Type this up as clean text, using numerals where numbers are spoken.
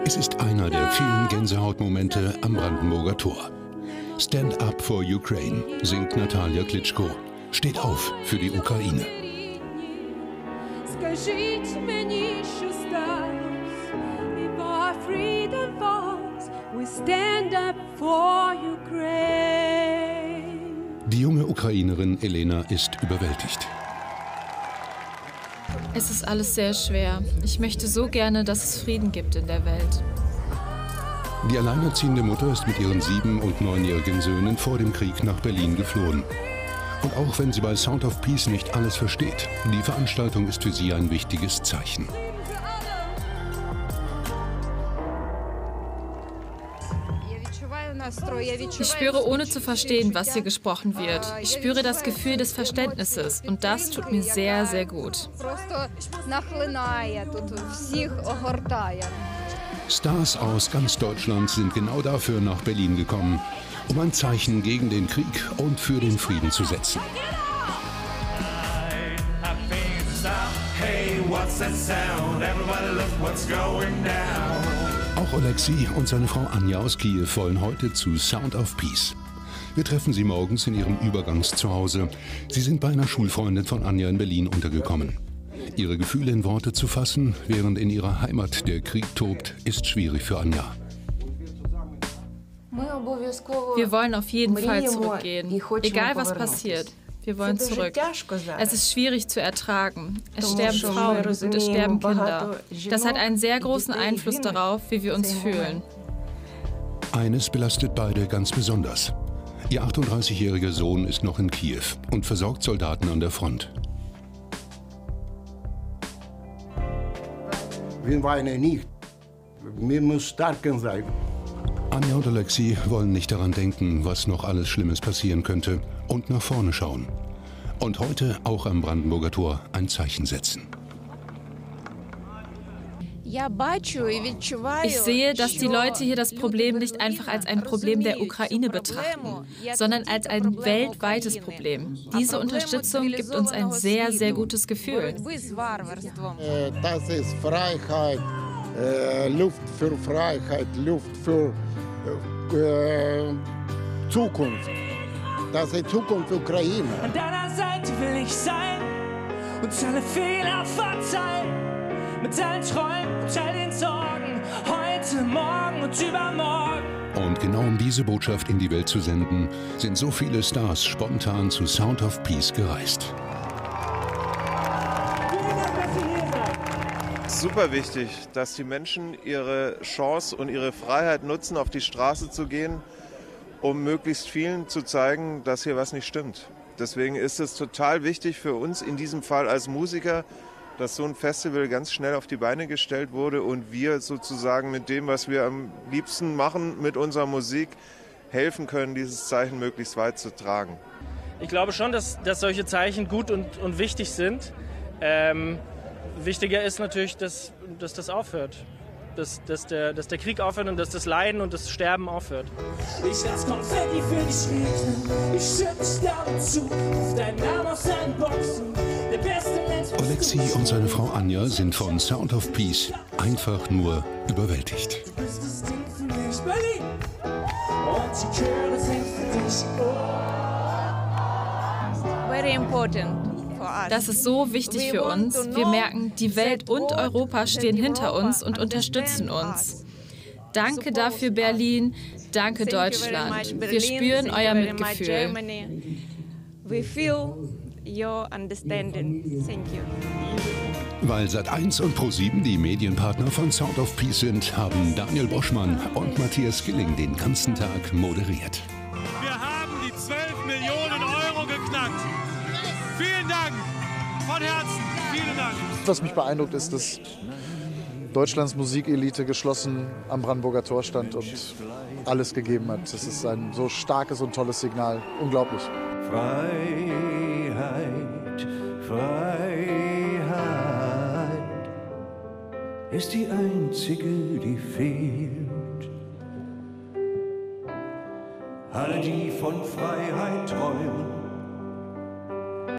Es ist einer der vielen Gänsehautmomente am Brandenburger Tor. Stand up for Ukraine, singt Natalia Klitschko. Steht auf für die Ukraine. Die junge Ukrainerin Elena ist überwältigt. Es ist alles sehr schwer. Ich möchte so gerne, dass es Frieden gibt in der Welt. Die alleinerziehende Mutter ist mit ihren 7- und 9-jährigen Söhnen vor dem Krieg nach Berlin geflohen. Und auch wenn sie bei Sound of Peace nicht alles versteht, die Veranstaltung ist für sie ein wichtiges Zeichen. Ich spüre, ohne zu verstehen, was hier gesprochen wird. Ich spüre das Gefühl des Verständnisses und das tut mir sehr, sehr gut. Stars aus ganz Deutschland sind genau dafür nach Berlin gekommen, um ein Zeichen gegen den Krieg und für den Frieden zu setzen. Auch Oleksiy und seine Frau Anja aus Kiew wollen heute zu Sound of Peace. Wir treffen sie morgens in ihrem Übergangszuhause. Sie sind bei einer Schulfreundin von Anja in Berlin untergekommen. Ihre Gefühle in Worte zu fassen, während in ihrer Heimat der Krieg tobt, ist schwierig für Anja. Wir wollen auf jeden Fall zurückgehen, egal was passiert. Wir wollen zurück. Es ist schwierig zu ertragen. Es sterben Frauen und es sterben Kinder. Das hat einen sehr großen Einfluss darauf, wie wir uns fühlen. Eines belastet beide ganz besonders. Ihr 38-jähriger Sohn ist noch in Kiew und versorgt Soldaten an der Front. Wir weinen nicht. Wir müssen stark sein. Anja und Oleksiy wollen nicht daran denken, was noch alles Schlimmes passieren könnte und nach vorne schauen. Und heute auch am Brandenburger Tor ein Zeichen setzen. Ich sehe, dass die Leute hier das Problem nicht einfach als ein Problem der Ukraine betrachten, sondern als ein weltweites Problem. Diese Unterstützung gibt uns ein sehr, sehr gutes Gefühl. Das ist Freiheit, Luft für Freiheit, Luft für Zukunft. Das ist die Zukunft der Ukraine. An deiner Seite will ich sein und alle Fehler verzeihen. Mit allen Träumen und all den Sorgen, heute, morgen und übermorgen. Und genau um diese Botschaft in die Welt zu senden, sind so viele Stars spontan zu Sound of Peace gereist. Super wichtig, dass die Menschen ihre Chance und ihre Freiheit nutzen, auf die Straße zu gehen, um möglichst vielen zu zeigen, dass hier was nicht stimmt. Deswegen ist es total wichtig für uns in diesem Fall als Musiker, dass so ein Festival ganz schnell auf die Beine gestellt wurde und wir sozusagen mit dem, was wir am liebsten machen, mit unserer Musik, helfen können, dieses Zeichen möglichst weit zu tragen. Ich glaube schon, dass solche Zeichen gut und wichtig sind. Wichtiger ist natürlich, dass das aufhört. Dass der Krieg aufhört und dass das Leiden und das Sterben aufhört. Ich lass Konfetti für dich regnen. Ich schütt dich Daumen zu auf deinen Namen aus deinen Boxen. Der beste Mensch. Oleksiy und seine Frau Anja sind von Sound of Peace einfach nur überwältigt. Du bist das Ding für mich, Berlin. Und die Chöre sind für dich. Very important. Das ist so wichtig für uns. Wir merken, die Welt und Europa stehen hinter uns und unterstützen uns. Danke dafür, Berlin. Danke, Deutschland. Wir spüren euer Mitgefühl. Weil Sat.1 und ProSieben die Medienpartner von Sound of Peace sind, haben Daniel Boschmann und Matthias Gilling den ganzen Tag moderiert. Wir haben die 12 Millionen Euro geknackt. Vielen Dank, von Herzen, vielen Dank. Was mich beeindruckt ist, dass Deutschlands Musikelite geschlossen am Brandenburger Tor stand und alles gegeben hat. Das ist ein so starkes und tolles Signal. Unglaublich. Freiheit, Freiheit ist die einzige, die fehlt. Alle, die von Freiheit träumen,